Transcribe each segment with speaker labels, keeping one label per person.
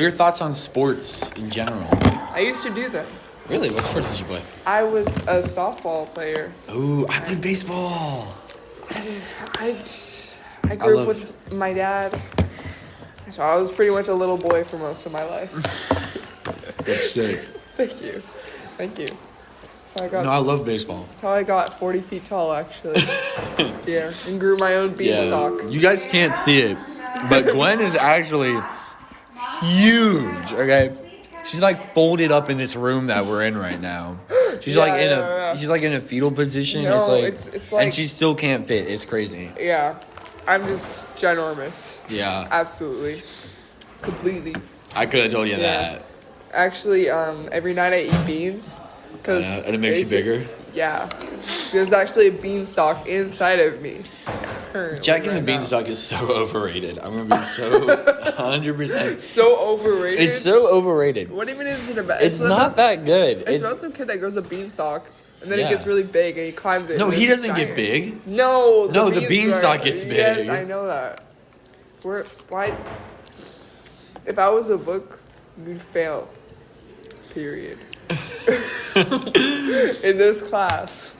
Speaker 1: are your thoughts on sports in general?
Speaker 2: I used to do them.
Speaker 1: Really? What sports did you play?
Speaker 2: I was a softball player.
Speaker 1: Ooh, I played baseball.
Speaker 2: I grew up with my dad. So I was pretty much a little boy for most of my life.
Speaker 1: That's sick.
Speaker 2: Thank you.
Speaker 1: I love baseball.
Speaker 2: That's how I got 40 feet tall, actually. Yeah, and grew my own beanstalk.
Speaker 1: Yeah. You guys can't see it, but Gwen is actually huge, okay? She's like folded up in this room that we're in right now. She's she's like in a fetal position.
Speaker 2: No,
Speaker 1: it's like, and she still can't fit. It's crazy.
Speaker 2: Yeah. I'm just ginormous.
Speaker 1: Yeah.
Speaker 2: Absolutely. Completely.
Speaker 1: I could have told you that.
Speaker 2: Actually, every night I eat beans.
Speaker 1: And it makes you bigger?
Speaker 2: Yeah. There's actually a beanstalk inside of me.
Speaker 1: Jack and the Beanstalk is so overrated. I'm going to be so 100%.
Speaker 2: So overrated?
Speaker 1: It's so overrated.
Speaker 2: What even is it about?
Speaker 1: It's not that good.
Speaker 2: It's about some kid that grows a beanstalk. And then it gets really big and he climbs it.
Speaker 1: No, he doesn't get big.
Speaker 2: No,
Speaker 1: the beanstalk gets big.
Speaker 2: Yes, I know that. Why? If I was a book, you'd fail. Period. In this class.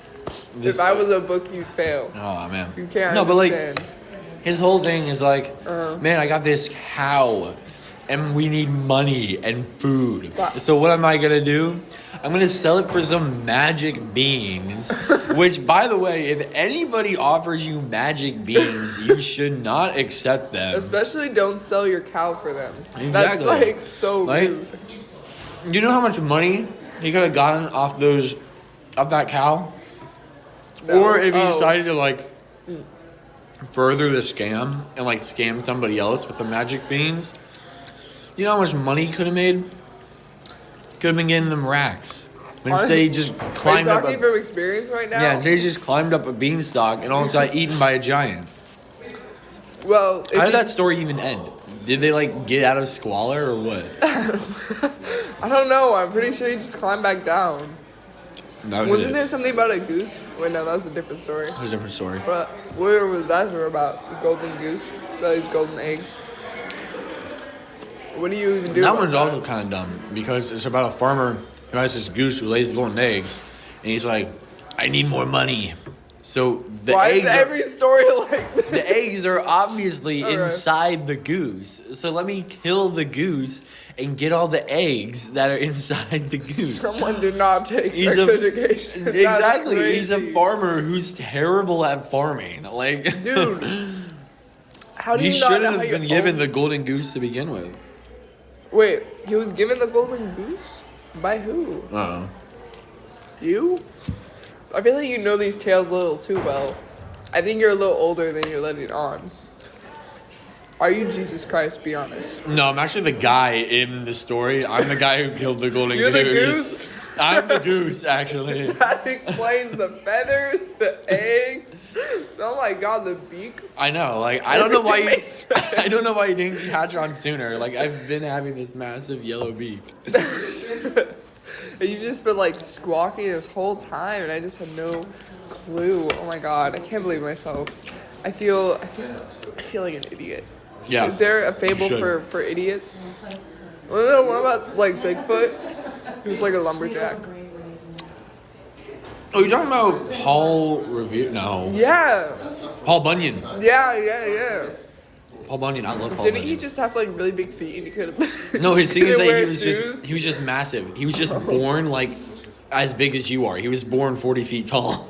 Speaker 2: If I was a book, you'd fail.
Speaker 1: Oh, man.
Speaker 2: You can't
Speaker 1: understand.
Speaker 2: But like,
Speaker 1: his whole thing is like, man, I got this cow. And we need money and food. So what am I going to do? I'm going to sell it for some magic beans. Which, by the way, if anybody offers you magic beans, you should not accept them.
Speaker 2: Especially don't sell your cow for them.
Speaker 1: Exactly.
Speaker 2: That's like so rude.
Speaker 1: You know how much money he could have gotten off that cow? No. Or if he decided to like further the scam and like scam somebody else with the magic beans. You know how much money he could have made? Could have been getting them racks. But instead he just climbed up.
Speaker 2: Are you talking from experience right now?
Speaker 1: Yeah, instead he just climbed up a beanstalk and almost got eaten by a giant.
Speaker 2: Well,
Speaker 1: how did that story even end? Did they like get out of squalor or what?
Speaker 2: I don't know. I'm pretty sure he just climbed back down. Wasn't there something about a goose? Wait, no, that was a different story.
Speaker 1: It was a different story.
Speaker 2: But where was that story about? The golden goose? These golden eggs? What do you even do?
Speaker 1: That one's also kind of dumb because it's about a farmer who has this goose who lays golden eggs, and he's like, "I need more money." So the
Speaker 2: Why
Speaker 1: eggs
Speaker 2: is every story like this?
Speaker 1: The eggs are obviously inside the goose. So let me kill the goose and get all the eggs that are inside the goose.
Speaker 2: Someone did not take sex education.
Speaker 1: Exactly. He's a farmer who's terrible at farming. Like,
Speaker 2: dude, how do you
Speaker 1: he shouldn't have been given the golden goose to begin with.
Speaker 2: Wait, he was given the golden goose? By who? You? I feel like you know these tales a little too well. I think you're a little older than you're letting on. Are you Jesus Christ? Be honest.
Speaker 1: No, I'm actually the guy in the story. I'm the guy who killed the golden goose.
Speaker 2: You're the goose?
Speaker 1: I'm the goose, actually.
Speaker 2: That explains the feathers, the eggs. Oh my god, the beak.
Speaker 1: I know, like I don't know why I don't know why you didn't catch on sooner. Like I've been having this massive yellow beak.
Speaker 2: You've just been like squawking this whole time, and I just had no clue. Oh my god, I can't believe myself. I feel like an idiot.
Speaker 1: Yeah.
Speaker 2: Is there a fable for idiots? What about like Bigfoot? He was like a lumberjack.
Speaker 1: Oh, you're talking about Paul Revere? No.
Speaker 2: Yeah.
Speaker 1: Paul Bunyan.
Speaker 2: Yeah.
Speaker 1: Paul Bunyan, I love Paul
Speaker 2: Didn't
Speaker 1: Bunyan.
Speaker 2: he just have like really big feet and he could?
Speaker 1: No, his thing is that he was just massive. He was just born like as big as you are. He was born 40 feet tall.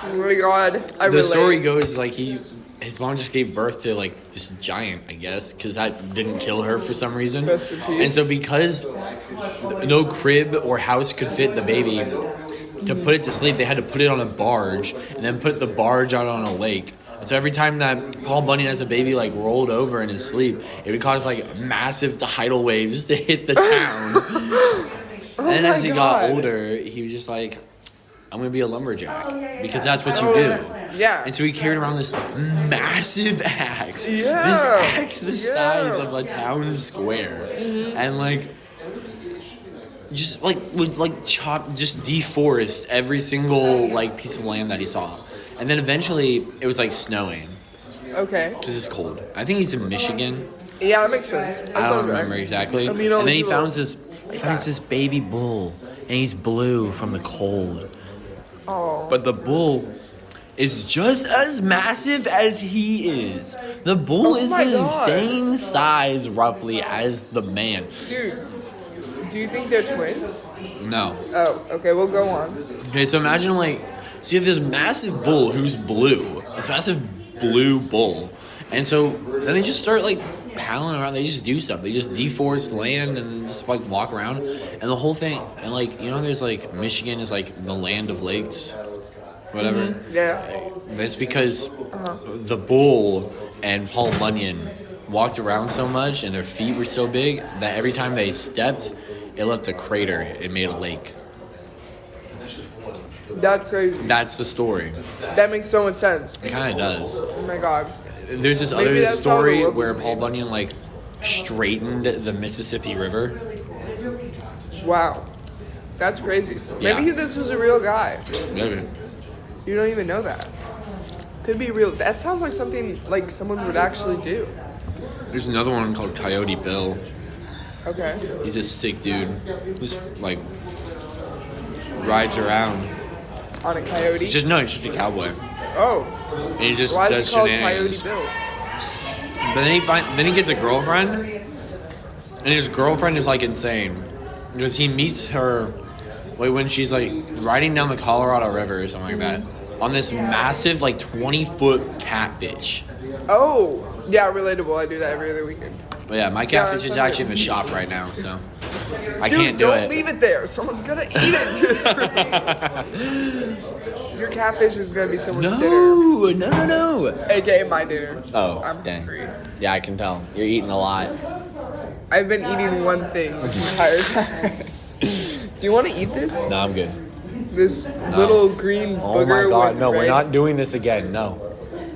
Speaker 2: Oh my god,
Speaker 1: The story goes like his mom just gave birth to like this giant, I guess, because that didn't kill her for some reason. And so because no crib or house could fit the baby, to put it to sleep, they had to put it on a barge and then put the barge out on a lake. And so every time that Paul Bunyan as a baby like rolled over in his sleep, it would cause like massive tidal waves to hit the town. And then as he got older, he was just like, I'm going to be a lumberjack because that's what you do.
Speaker 2: Yeah.
Speaker 1: And so he carried around this massive axe.
Speaker 2: Yeah.
Speaker 1: This axe the size of a town square. Mm-hmm. And like, just like would like chop, just deforest every single like piece of land that he saw. And then eventually it was like snowing.
Speaker 2: Okay.
Speaker 1: Because it's cold. I think he's in Michigan.
Speaker 2: Yeah, that makes sense. That
Speaker 1: I don't
Speaker 2: sounds
Speaker 1: remember
Speaker 2: right.
Speaker 1: exactly.
Speaker 2: I mean,
Speaker 1: And then he
Speaker 2: only
Speaker 1: finds this baby bull, and he's blue from the cold.
Speaker 2: Oh.
Speaker 1: But the bull is just as massive as he is. The bull is
Speaker 2: my
Speaker 1: the
Speaker 2: God.
Speaker 1: same size, roughly, as the man.
Speaker 2: Dude, do you think they're twins?
Speaker 1: No.
Speaker 2: Oh, okay, we'll go on.
Speaker 1: Okay, so imagine so you have this massive bull who's blue, this massive blue bull, and so then they just start paddling around. They just do stuff. They just deforest land and just walk around, and the whole thing. And there's Michigan is the land of lakes, whatever.
Speaker 2: Mm-hmm. Yeah.
Speaker 1: That's because the bull and Paul Bunyan walked around so much, and their feet were so big that every time they stepped, it left a crater. It made a lake.
Speaker 2: That's crazy.
Speaker 1: That's the story.
Speaker 2: That makes so much sense.
Speaker 1: It kind of does.
Speaker 2: Oh my God.
Speaker 1: There's this
Speaker 2: Maybe
Speaker 1: other
Speaker 2: that's how the
Speaker 1: story
Speaker 2: world
Speaker 1: where
Speaker 2: was
Speaker 1: Paul
Speaker 2: made.
Speaker 1: Bunyan straightened the Mississippi River.
Speaker 2: Wow. That's crazy.
Speaker 1: Yeah.
Speaker 2: Maybe this was a real guy.
Speaker 1: Maybe.
Speaker 2: You don't even know that. Could be real. That sounds like something someone would actually do.
Speaker 1: There's another one called Coyote Bill.
Speaker 2: Okay.
Speaker 1: He's a sick dude. Just rides around.
Speaker 2: On a coyote?
Speaker 1: He's just a cowboy.
Speaker 2: Oh.
Speaker 1: And he just
Speaker 2: Why
Speaker 1: does
Speaker 2: is he called
Speaker 1: shenanigans.
Speaker 2: Coyote Bill?
Speaker 1: But then he gets a girlfriend, and his girlfriend is insane because he meets her when she's riding down the Colorado River or something like that on this massive 20-foot catfish.
Speaker 2: Oh. Yeah, relatable. I do that every other weekend.
Speaker 1: But yeah, my catfish is actually in the shop right now, so I
Speaker 2: Dude,
Speaker 1: can't do
Speaker 2: don't
Speaker 1: it.
Speaker 2: leave it there. Someone's gonna eat it. Your catfish is gonna be someone's dinner.
Speaker 1: No.
Speaker 2: AKA my dinner.
Speaker 1: Oh,
Speaker 2: I'm
Speaker 1: dang.
Speaker 2: hungry.
Speaker 1: Yeah, I can tell. You're eating a lot.
Speaker 2: I've been eating one thing this entire time. Do you want to eat this?
Speaker 1: No, I'm good.
Speaker 2: This little green booger.
Speaker 1: Oh my God,
Speaker 2: with
Speaker 1: no, we're
Speaker 2: red-
Speaker 1: not doing this again. No.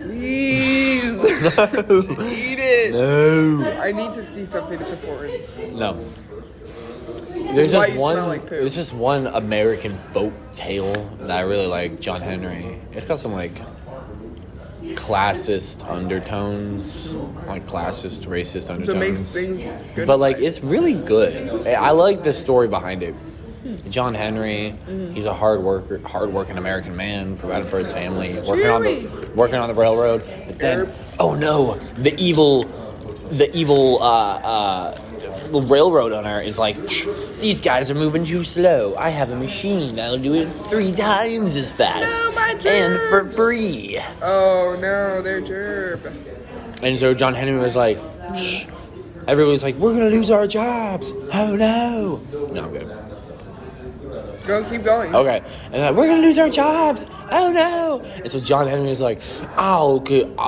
Speaker 2: Please. Eat it.
Speaker 1: No.
Speaker 2: I need to see something that's important.
Speaker 1: No.
Speaker 2: is why you smell like poop.
Speaker 1: There's just one American folk tale that I really like, John Henry. It's got some classist undertones, classist, racist undertones.
Speaker 2: So it makes things good.
Speaker 1: But it's really good. I like the story behind it. John Henry, he's a hard-working American man, providing for his family, working on the railroad. But then, oh no, the evil railroad owner is these guys are moving too slow. I have a machine that'll do it 3 times as fast
Speaker 2: No, my
Speaker 1: and for
Speaker 2: gerbs.
Speaker 1: free.
Speaker 2: Oh no, they're gerb.
Speaker 1: And so John Henry was like, shh. Everybody's like, we're gonna lose our jobs. Oh no. No, I'm good.
Speaker 2: Go, keep going.
Speaker 1: Okay, and we're gonna lose our jobs. Oh no! And so John Henry is like, I'll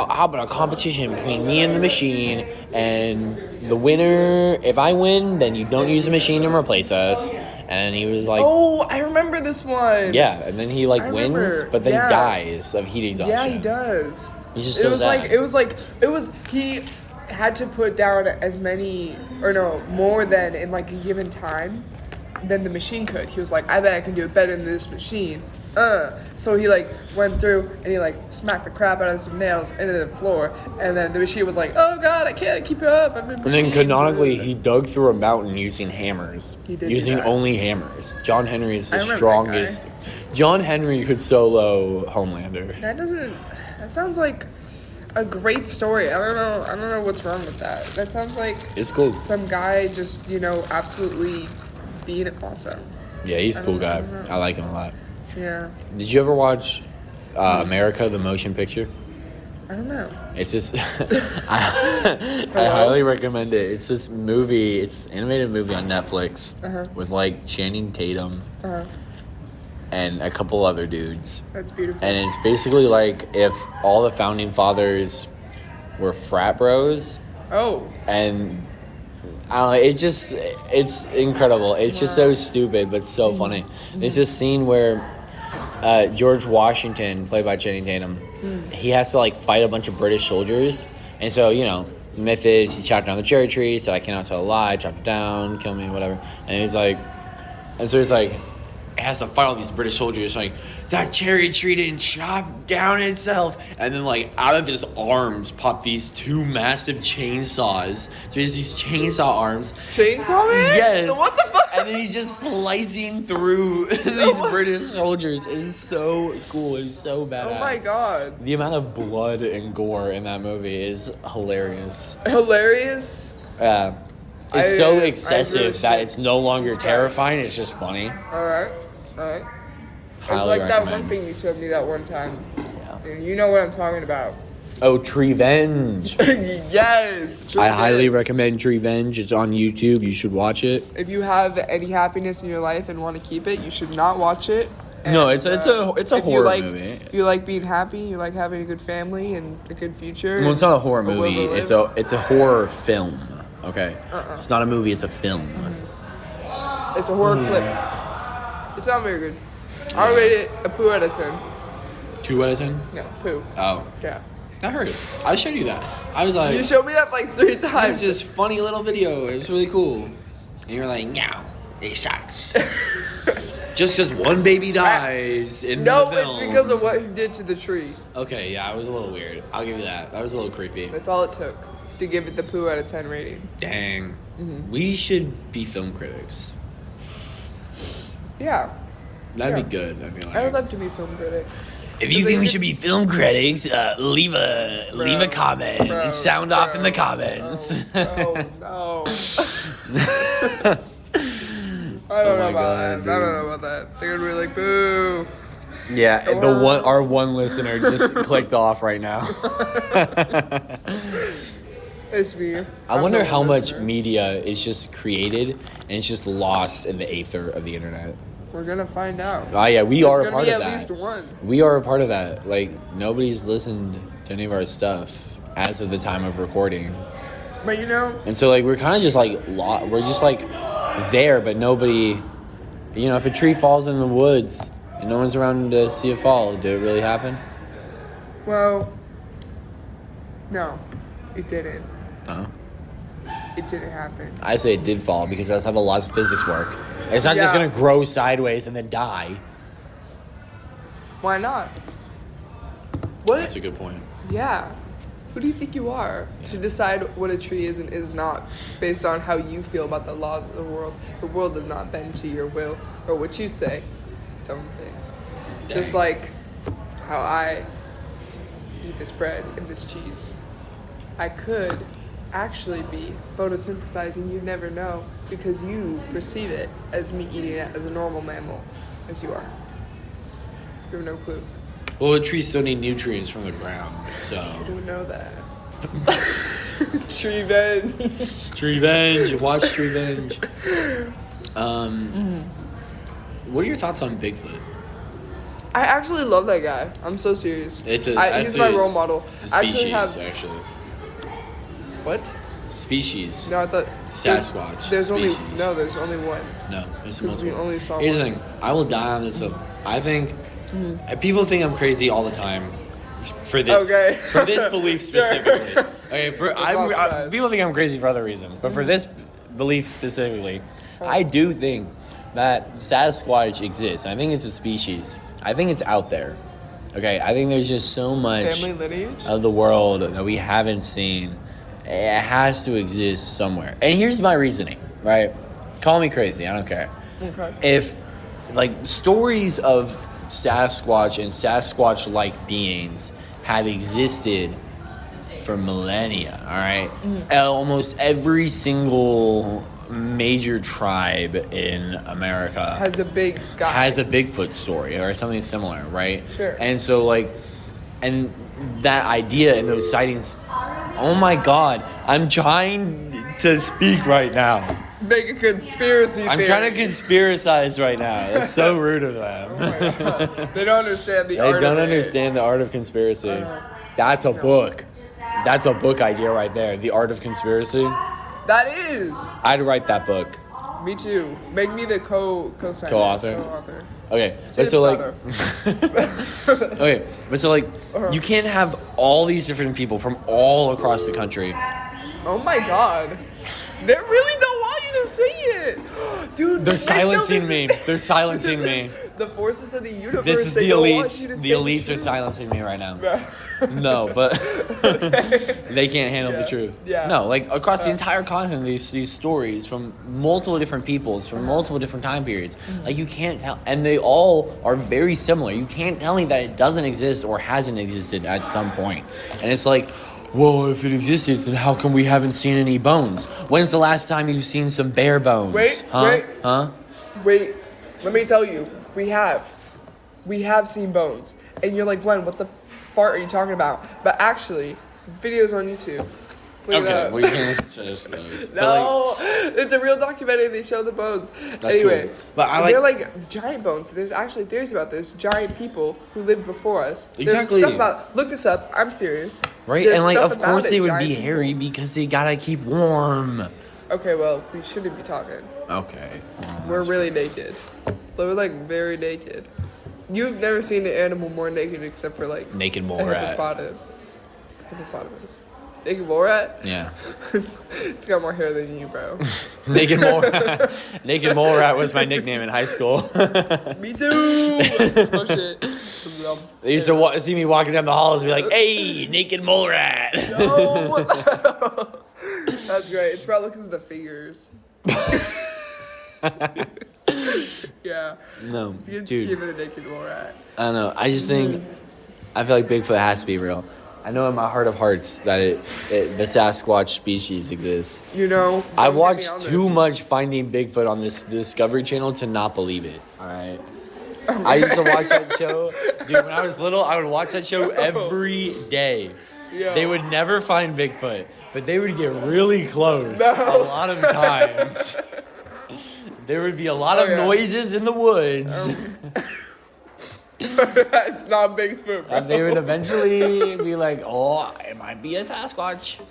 Speaker 1: have a competition between me and the machine, and the winner, if I win, then you don't use the machine and replace us. And he was like,
Speaker 2: Oh, I remember this one.
Speaker 1: yeah. And then he wins,
Speaker 2: remember,
Speaker 1: but then
Speaker 2: yeah.
Speaker 1: he dies of heat exhaustion.
Speaker 2: Yeah, he does.
Speaker 1: He's just
Speaker 2: It
Speaker 1: so
Speaker 2: was
Speaker 1: sad.
Speaker 2: he had to put down more than in a given time than the machine could. He was like, I bet I can do it better than this machine. So he went through and he smacked the crap out of some nails into the floor, and then the machine was like, oh God, I can't keep up. I'm a
Speaker 1: And then
Speaker 2: machine."
Speaker 1: canonically, he dug through a mountain using hammers.
Speaker 2: He did do
Speaker 1: using
Speaker 2: that.
Speaker 1: only hammers. John Henry is the
Speaker 2: I remember that
Speaker 1: strongest. John Henry could solo Homelander.
Speaker 2: That sounds like a great story. I don't know what's wrong with that. That sounds like
Speaker 1: It's cool.
Speaker 2: some guy just, absolutely being awesome.
Speaker 1: Yeah, he's a cool guy.
Speaker 2: don't know.
Speaker 1: I like him a lot.
Speaker 2: Yeah.
Speaker 1: Did you ever watch America, the motion picture?
Speaker 2: I don't know.
Speaker 1: It's just, I highly recommend it. It's this movie, it's an animated movie on Netflix with Channing Tatum and a couple other dudes.
Speaker 2: That's beautiful.
Speaker 1: And it's basically if all the founding fathers were frat bros,
Speaker 2: Oh.
Speaker 1: and I don't know, it's incredible. It's just so stupid, but so funny. There's this scene where George Washington, played by Channing Tatum, he has to fight a bunch of British soldiers. And so, the myth is he chopped down the cherry tree, said I cannot tell a lie, chopped it down, kill me, whatever. And he's and so he's has to fight all these British soldiers. Like, that cherry tree didn't chop down itself. And then, like, out of his arms pop these 2 massive chainsaws. So he has these chainsaw arms.
Speaker 2: Chainsaw Man?
Speaker 1: Yes.
Speaker 2: What the fuck?
Speaker 1: And then he's just slicing through these British soldiers. It is so cool. It's so badass.
Speaker 2: Oh my god.
Speaker 1: The amount of blood and gore in that movie is hilarious.
Speaker 2: Hilarious?
Speaker 1: Yeah. It's so excessive that it's no longer terrifying. It's just funny.
Speaker 2: Alright. It's
Speaker 1: Highly
Speaker 2: like
Speaker 1: recommend.
Speaker 2: that one thing you showed me that one time. Yeah. And you know what I'm talking about.
Speaker 1: Oh, Treevenge.
Speaker 2: Yes.
Speaker 1: I highly recommend Treevenge. It's on YouTube. You should watch it.
Speaker 2: If you have any happiness in your life and want to keep it, you should not watch it. And,
Speaker 1: No, it's a horror movie.
Speaker 2: If you like being happy, you like having a good family and a good future.
Speaker 1: Well, it's not a horror
Speaker 2: a will
Speaker 1: movie.
Speaker 2: to
Speaker 1: It's
Speaker 2: live.
Speaker 1: a horror film. Okay. It's not a movie. It's a film.
Speaker 2: It's a horror clip. It's not very good. I rate it a poo out of 10.
Speaker 1: 2 out of 10.
Speaker 2: No, poo.
Speaker 1: Oh,
Speaker 2: Yeah.
Speaker 1: that hurts. I showed you that. I was like,
Speaker 2: You showed me that like 3
Speaker 1: it's
Speaker 2: times.
Speaker 1: this funny little video. It was really cool. And you're like, no, it sucks. Just because one baby dies in
Speaker 2: No,
Speaker 1: the film.
Speaker 2: it's because of what he did to the tree.
Speaker 1: Okay, yeah, it was a little weird. I'll give you that. That was a little creepy.
Speaker 2: That's all it took to give it the poo out of 10 rating.
Speaker 1: Dang. We should be film critics.
Speaker 2: Yeah.
Speaker 1: That'd
Speaker 2: Yeah.
Speaker 1: be good. I feel like.
Speaker 2: I would love to be a film critic.
Speaker 1: If you think we should be film critics, leave a comment.
Speaker 2: Bro,
Speaker 1: Sound off in the
Speaker 2: bro,
Speaker 1: comments.
Speaker 2: No. I don't know about
Speaker 1: God,
Speaker 2: that. I don't know about that. They're gonna be like, boo.
Speaker 1: Yeah, our one listener just clicked off right now.
Speaker 2: It's me.
Speaker 1: I wonder
Speaker 2: I'm the
Speaker 1: how much
Speaker 2: listener.
Speaker 1: media is just created and it's just lost in the aether of the internet.
Speaker 2: We're gonna find out.
Speaker 1: Oh yeah, we
Speaker 2: There's
Speaker 1: are a
Speaker 2: gonna
Speaker 1: part
Speaker 2: be
Speaker 1: of
Speaker 2: at
Speaker 1: that.
Speaker 2: least one.
Speaker 1: We are a part of that. Like, nobody's listened to any of our stuff as of the time of recording.
Speaker 2: But you know,
Speaker 1: And so, like, we're kind of just, like, we're just, like, there, but nobody... You know, if a tree falls in the woods and no one's around to see it fall, did it really happen?
Speaker 2: well, no, it didn't.
Speaker 1: Uh-huh.
Speaker 2: It didn't happen.
Speaker 1: I say it did fall because that's how the laws of physics work. It's not just
Speaker 2: Yeah.
Speaker 1: going to grow sideways and then die.
Speaker 2: Why not? What?
Speaker 1: That's a good point.
Speaker 2: Yeah. Who do you think you are to decide what a tree is and is not based on how you feel about the laws of the world? The world does not bend to your will or what you say. It's its own thing. Just like how I eat this bread and this cheese. I could actually be photosynthesizing, you never know, because you perceive it as me eating it as a normal mammal, as you are. You have no clue.
Speaker 1: Well, trees still need nutrients from the ground, so...
Speaker 2: You don't know that. Tree veg.
Speaker 1: Treevenge. Watch Treevenge. What are your thoughts on Bigfoot?
Speaker 2: I actually love that guy. I'm so serious.
Speaker 1: It's
Speaker 2: he's
Speaker 1: actually
Speaker 2: my role model.
Speaker 1: It's a
Speaker 2: I actually
Speaker 1: species,
Speaker 2: have
Speaker 1: actually.
Speaker 2: what?
Speaker 1: It's a species.
Speaker 2: No, I thought
Speaker 1: Sasquatch.
Speaker 2: There's
Speaker 1: species.
Speaker 2: there's only one.
Speaker 1: No, there's
Speaker 2: Because we
Speaker 1: multiple.
Speaker 2: only saw
Speaker 1: Here's
Speaker 2: one.
Speaker 1: the thing. I will die on this hill. I think people think I'm crazy all the time for this
Speaker 2: Okay.
Speaker 1: for this belief
Speaker 2: Sure.
Speaker 1: specifically. Okay,
Speaker 2: awesome.
Speaker 1: people think I'm crazy for other reasons, but for this belief specifically, I do think that Sasquatch exists. I think it's a species. I think it's out there. Okay, I think there's just so much
Speaker 2: Family lineage?
Speaker 1: of the world that we haven't seen. It has to exist somewhere. And here's my reasoning, right? Call me crazy, I don't care.
Speaker 2: Okay.
Speaker 1: If, like, stories of Sasquatch and Sasquatch-like beings have existed for millennia, all right? Almost every single major tribe in America
Speaker 2: Has a big guy.
Speaker 1: has a Bigfoot story or something similar, right?
Speaker 2: Sure.
Speaker 1: And so, like, and that idea and those sightings, oh my God, I'm trying to speak right now.
Speaker 2: Make a conspiracy
Speaker 1: I'm
Speaker 2: theory.
Speaker 1: trying to conspiracize right now. That's so rude of them.
Speaker 2: Oh my God. They don't understand the
Speaker 1: They
Speaker 2: art
Speaker 1: don't
Speaker 2: of
Speaker 1: understand the art of conspiracy. That's a book. That's a book idea right there. The Art of Conspiracy.
Speaker 2: it. That is.
Speaker 1: I'd write that book.
Speaker 2: Me too. Make me the co-signer.
Speaker 1: Co-author?
Speaker 2: Co-author.
Speaker 1: Okay, but
Speaker 2: Tips
Speaker 1: so like,
Speaker 2: author.
Speaker 1: okay, but so like, you can't have all these different people from all across the country.
Speaker 2: Oh my God. They really don't want you to say it, dude.
Speaker 1: They're silencing me. They're silencing me.
Speaker 2: The forces of the universe.
Speaker 1: This is
Speaker 2: they
Speaker 1: the
Speaker 2: don't want
Speaker 1: elites.
Speaker 2: you to
Speaker 1: The
Speaker 2: say
Speaker 1: elites are
Speaker 2: truth.
Speaker 1: silencing me right now.
Speaker 2: Bro.
Speaker 1: No, but they can't handle the truth.
Speaker 2: Yeah.
Speaker 1: No, like across the entire continent, these stories from multiple different peoples, from multiple different time periods. Like you can't tell, and they all are very similar. You can't tell me that it doesn't exist or hasn't existed at some point. And it's like, well, if it existed, then how come we haven't seen any bones? When's the last time you've seen some bear bones?
Speaker 2: Wait, wait. Let me tell you, we have seen bones, and you're like, Glenn, what the fart are you talking about? But actually, videos on YouTube. Look
Speaker 1: Okay, well you can't listen to those.
Speaker 2: No, it's a real documentary. They show the bones.
Speaker 1: That's
Speaker 2: anyway,
Speaker 1: cool. But
Speaker 2: they're like giant bones. There's actually theories about this. Giant people who lived before us.
Speaker 1: Exactly.
Speaker 2: There's stuff about. Look this up. I'm serious.
Speaker 1: Right,
Speaker 2: There's
Speaker 1: and like
Speaker 2: stuff
Speaker 1: of course
Speaker 2: about
Speaker 1: they
Speaker 2: it,
Speaker 1: would
Speaker 2: giant
Speaker 1: be
Speaker 2: people.
Speaker 1: hairy because they gotta keep warm.
Speaker 2: Okay, well we shouldn't be talking.
Speaker 1: Okay.
Speaker 2: We're really naked. We're like very naked. You've never seen an animal more naked except for like
Speaker 1: Naked
Speaker 2: a
Speaker 1: mole rat.
Speaker 2: hippopotamus. Hippopotamus. Naked mole rat?
Speaker 1: Yeah.
Speaker 2: It's got more hair than you, bro.
Speaker 1: Naked mole rat. Naked mole rat was my nickname in high school.
Speaker 2: Me too. Oh shit.
Speaker 1: They used to see me walking down the halls and be like, "Hey, naked mole rat."
Speaker 2: No, what the hell? That's great. It's probably because of the fingers. Yeah.
Speaker 1: No,
Speaker 2: You can
Speaker 1: dude.
Speaker 2: see the naked mole rat.
Speaker 1: I don't know. I just think I feel like Bigfoot has to be real. I know in my heart of hearts that the Sasquatch species exists.
Speaker 2: You know,
Speaker 1: I
Speaker 2: don't get me
Speaker 1: watched
Speaker 2: on
Speaker 1: too
Speaker 2: this.
Speaker 1: much Finding Bigfoot on this Discovery Channel to not believe it. All right. I used to watch that show, dude. When I was little, I would watch that show every day.
Speaker 2: Yeah.
Speaker 1: They would never find Bigfoot, but they would get really close
Speaker 2: No.
Speaker 1: a lot of times. There would be a lot of
Speaker 2: yeah.
Speaker 1: noises in the woods.
Speaker 2: It's not Bigfoot, bro.
Speaker 1: And they would eventually be like, "Oh, it might be a Sasquatch."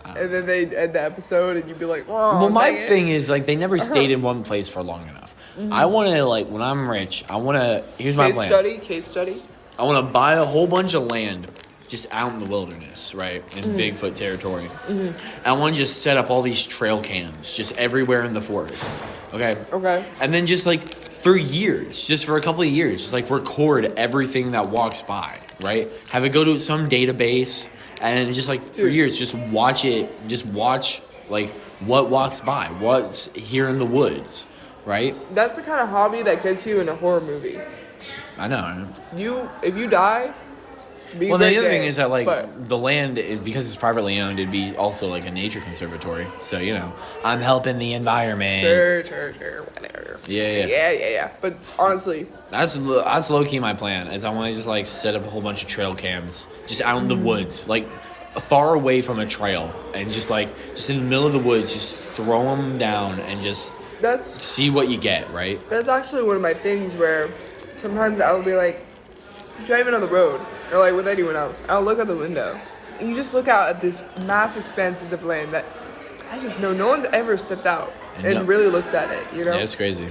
Speaker 2: And then they'd end the episode, and you'd be like, "Oh,
Speaker 1: Well, my
Speaker 2: dang it."
Speaker 1: thing is like they never stayed in one place for long enough. I want to like when I'm rich, I want to. Here's my plan.
Speaker 2: Case study.
Speaker 1: I want to buy a whole bunch of land just out in the wilderness, right, in Bigfoot territory. And I want to just set up all these trail cams just everywhere in the forest. Okay.
Speaker 2: Okay.
Speaker 1: And then just like for years, just for a couple of years, just like record everything that walks by, right? Have it go to some database and just like for years, just watch it. Just watch like what walks by, what's here in the woods, right?
Speaker 2: That's the kind of hobby that gets you in a horror movie.
Speaker 1: I know.
Speaker 2: If you die. Be a
Speaker 1: Well, the
Speaker 2: great
Speaker 1: other
Speaker 2: day,
Speaker 1: thing is that like
Speaker 2: but
Speaker 1: the land is because it's privately owned. It'd be also like a nature conservatory. So you know, I'm helping the environment.
Speaker 2: Sure, whatever.
Speaker 1: Yeah.
Speaker 2: Yeah. But honestly,
Speaker 1: That's low key my plan. Is I want to just like set up a whole bunch of trail cams just out in the woods, like far away from a trail, and just in the middle of the woods, just throw them down and just
Speaker 2: that's
Speaker 1: see what you get. Right?
Speaker 2: actually one of my things where sometimes I'll be like driving on the road or like with anyone else. I'll look out the window and you just look out at this mass expanses of land that I just know no one's ever stepped out and
Speaker 1: No.
Speaker 2: really looked at it. You know?
Speaker 1: Yeah, it's crazy.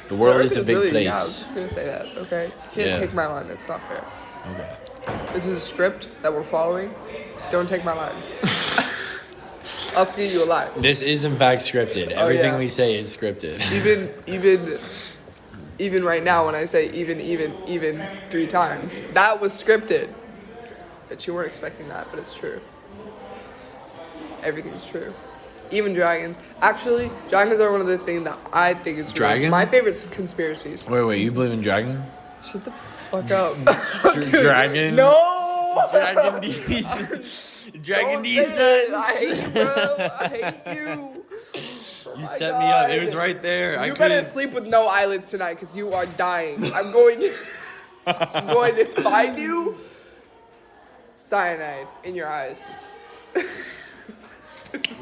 Speaker 1: The world is a big place.
Speaker 2: Yeah, I was just gonna say that. Okay, you can't
Speaker 1: Yeah.
Speaker 2: take my line. That's not fair.
Speaker 1: Okay.
Speaker 2: This is a script that we're following. Don't take my lines. I'll skin you alive.
Speaker 1: This is in fact scripted. Everything
Speaker 2: yeah.
Speaker 1: we say is scripted.
Speaker 2: Even right now when I say even 3 times, that was scripted. But you weren't expecting that, but it's true. Everything's true. Even dragons. Actually, dragons are one of the things that I think is
Speaker 1: Dragon?
Speaker 2: my favorite conspiracies.
Speaker 1: Wait, you believe in dragon?
Speaker 2: Shut the fuck up.
Speaker 1: Dragon?
Speaker 2: No!
Speaker 1: Dragon D's. Dragon
Speaker 2: Don't
Speaker 1: D's
Speaker 2: say it.
Speaker 1: nuts.
Speaker 2: I hate you, bro. I hate you. Oh
Speaker 1: You
Speaker 2: my
Speaker 1: set me up. It
Speaker 2: God.
Speaker 1: was right there.
Speaker 2: You better sleep with no eyelids tonight because you are dying. I'm going to find you cyanide in your eyes.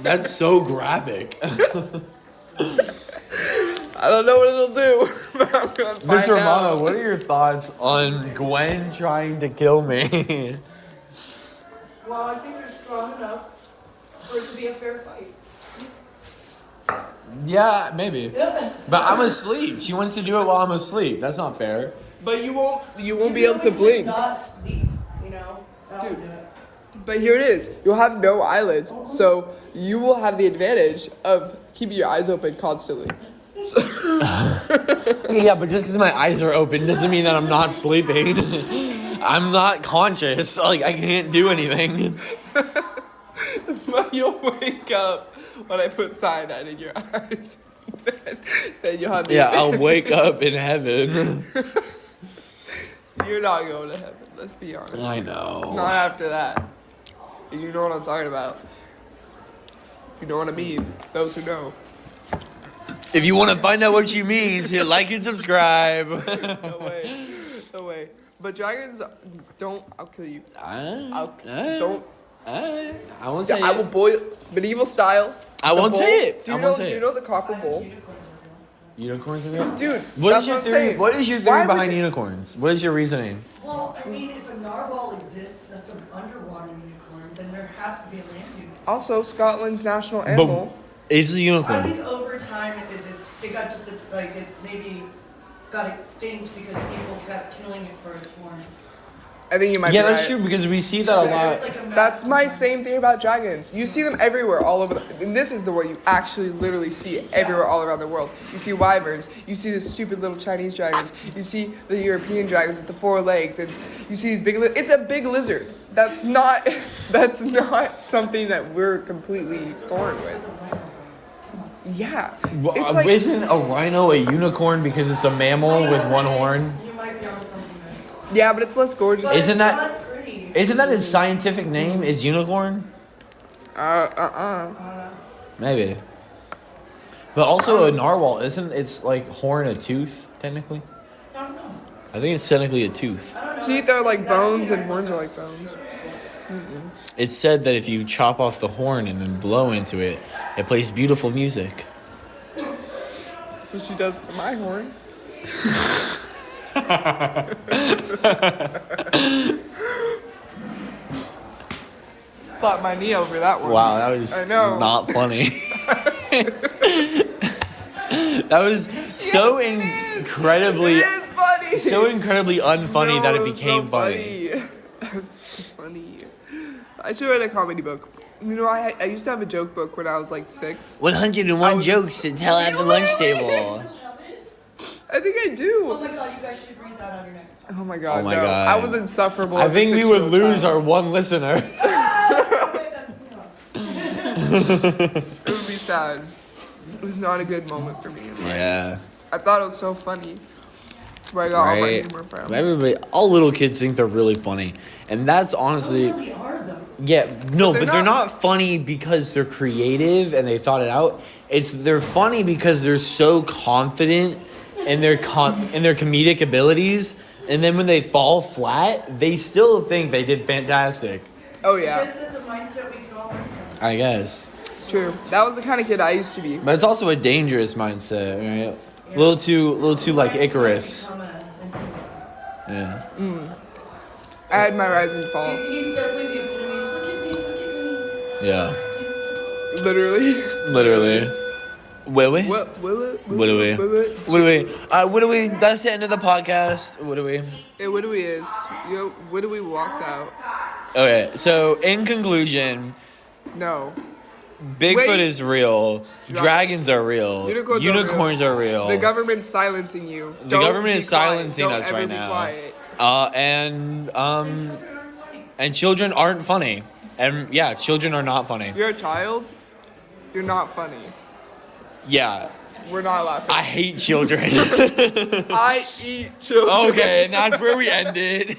Speaker 1: That's so graphic.
Speaker 2: I don't know what it'll do, but I'm going to find
Speaker 1: Mr.
Speaker 2: out.
Speaker 1: Romano, what are your thoughts on Gwen trying to kill me?
Speaker 3: Well, I think you're strong enough for it to be a fair fight.
Speaker 1: Yeah, maybe. But I'm asleep. She wants to do it while I'm asleep. That's not fair.
Speaker 2: But you won't be able to blink.
Speaker 3: Not sleep, you know? That'll
Speaker 2: Dude.
Speaker 3: do it.
Speaker 2: But here it is. You'll have no eyelids, so you will have the advantage of keeping your eyes open constantly. So
Speaker 1: Yeah, but just because my eyes are open doesn't mean that I'm not sleeping. I'm not conscious. Like, I can't do anything.
Speaker 2: But you'll wake up when I put cyanide in your eyes. Then you'll have the
Speaker 1: Yeah, I'll
Speaker 2: advantage.
Speaker 1: wake up in heaven.
Speaker 2: You're not going to heaven, let's be honest.
Speaker 1: I know.
Speaker 2: Not after that. You know what I'm talking about. You know what I mean. Those who know.
Speaker 1: If you want to find out what she means, hit like and subscribe.
Speaker 2: No way. No way. But dragons don't. I'll kill you. Don't.
Speaker 1: I won't say
Speaker 2: I will
Speaker 1: it.
Speaker 2: boil medieval style.
Speaker 1: I won't say it.
Speaker 2: Do
Speaker 1: I
Speaker 2: you
Speaker 1: won't
Speaker 2: know?
Speaker 1: say
Speaker 2: Do you
Speaker 1: it.
Speaker 2: know the cockle bowl?
Speaker 1: Unicorns are real?
Speaker 2: Dude,
Speaker 1: What
Speaker 2: that's
Speaker 1: is your
Speaker 2: what I'm
Speaker 1: theory?
Speaker 2: saying.
Speaker 1: What is your
Speaker 2: Why
Speaker 1: theory
Speaker 2: would
Speaker 1: behind
Speaker 2: they-
Speaker 1: unicorns? What is your reasoning?
Speaker 3: Well, I mean, if a narwhal exists, that's an underwater unicorn, then there has to be a land unicorn.
Speaker 2: Also, Scotland's national animal.
Speaker 1: It's a
Speaker 3: I
Speaker 1: unicorn.
Speaker 3: think over time it got just like it maybe got extinct because people kept killing it for its horn.
Speaker 2: I think you might
Speaker 1: Yeah,
Speaker 2: be
Speaker 1: that's
Speaker 2: right.
Speaker 1: true because we see that a lot.
Speaker 3: It's like a
Speaker 2: That's my
Speaker 3: magical
Speaker 2: same thing about dragons. You see them everywhere, all over. And this is the one you actually literally see everywhere, all around the world. You see wyverns. You see the stupid little Chinese dragons. You see the European dragons with the 4 legs, and you see these big. It's a big lizard. That's not. That's not something that we're completely foreign with. Yeah, it's like
Speaker 1: Isn't a rhino a unicorn because it's a mammal with one horn?
Speaker 3: You might be onto something there.
Speaker 2: yeah, but it's less gorgeous.
Speaker 3: But
Speaker 1: Isn't
Speaker 3: it's
Speaker 1: that-
Speaker 3: not pretty.
Speaker 1: Isn't that its scientific name? Is unicorn? Maybe. But also a narwhal, isn't its like horn a tooth technically?
Speaker 3: I don't know.
Speaker 1: I think it's technically a tooth.
Speaker 3: I don't know.
Speaker 2: Teeth are like
Speaker 3: That's
Speaker 2: bones
Speaker 3: the
Speaker 2: and horns are
Speaker 3: idea.
Speaker 2: like bones.
Speaker 1: It's said that if you chop off the horn and then blow into it, it plays beautiful music.
Speaker 2: That's what she does to my horn. Slap my knee over that one.
Speaker 1: Wow, that was
Speaker 2: I know.
Speaker 1: not funny. That was so incredibly,
Speaker 2: It's funny.
Speaker 1: so incredibly unfunny
Speaker 2: No,
Speaker 1: that it
Speaker 2: was
Speaker 1: became
Speaker 2: so
Speaker 1: funny.
Speaker 2: That was so funny. I should write a comedy book. You know, I used to have a joke book when I was like 6.
Speaker 1: 101
Speaker 2: I was-
Speaker 1: jokes to tell at the lunch table.
Speaker 3: Still have it?
Speaker 2: I think I
Speaker 3: Oh
Speaker 2: do.
Speaker 3: my god, you guys should read that on your next podcast.
Speaker 2: Oh my god.
Speaker 1: Oh my
Speaker 2: no.
Speaker 1: God.
Speaker 2: I was insufferable.
Speaker 1: I
Speaker 2: as a
Speaker 1: think we would
Speaker 2: 6-year-old
Speaker 1: lose
Speaker 2: child.
Speaker 1: our one listener.
Speaker 3: Wait, that's
Speaker 2: It would be sad. It was not a good moment for me. in life.
Speaker 1: Yeah.
Speaker 2: I thought it was so funny. Where I got all my
Speaker 1: Right.
Speaker 2: humor from.
Speaker 1: Everybody, all little kids think they're really funny, and that's honestly,
Speaker 3: Some really are though.
Speaker 1: yeah, no,
Speaker 2: But
Speaker 1: but
Speaker 2: they're
Speaker 1: they're
Speaker 2: not-
Speaker 1: not funny because they're creative and they thought it out. They're funny because they're so confident in their comedic abilities, and then when they fall flat, they still think they did fantastic.
Speaker 2: Oh
Speaker 3: I
Speaker 2: yeah,
Speaker 3: guess that's a mindset we can all learn from.
Speaker 1: I guess,
Speaker 2: it's true. That was the kind of kid I used to be.
Speaker 1: but it's also a dangerous mindset, right? A little too like Icarus.
Speaker 3: Become an
Speaker 1: Yeah.
Speaker 2: I had my rise and fall.
Speaker 3: He's definitely the epitome of look at me, look at me.
Speaker 1: Yeah.
Speaker 2: Literally.
Speaker 1: Literally. Will we?
Speaker 2: What will it?
Speaker 1: What do we? What do we? What do we? That's the end of the podcast. What do we?
Speaker 2: Hey, what do we is? Yo, what do we walked out?
Speaker 1: Okay, so in conclusion,
Speaker 2: No.
Speaker 1: Bigfoot
Speaker 2: Wait.
Speaker 1: is real. Dragons are real.
Speaker 2: Unicorns are
Speaker 1: real.
Speaker 2: The government's silencing you.
Speaker 1: The
Speaker 2: Don't
Speaker 1: government
Speaker 2: be
Speaker 1: is
Speaker 2: quiet.
Speaker 1: silencing
Speaker 2: Don't
Speaker 1: us
Speaker 2: ever
Speaker 1: right
Speaker 2: be
Speaker 1: now.
Speaker 2: quiet.
Speaker 1: And children aren't funny. And yeah, children are not funny.
Speaker 2: If you're a child, you're not funny.
Speaker 1: Yeah,
Speaker 2: We're not laughing.
Speaker 1: I hate children.
Speaker 2: I eat children.
Speaker 1: Okay, and that's where we end it.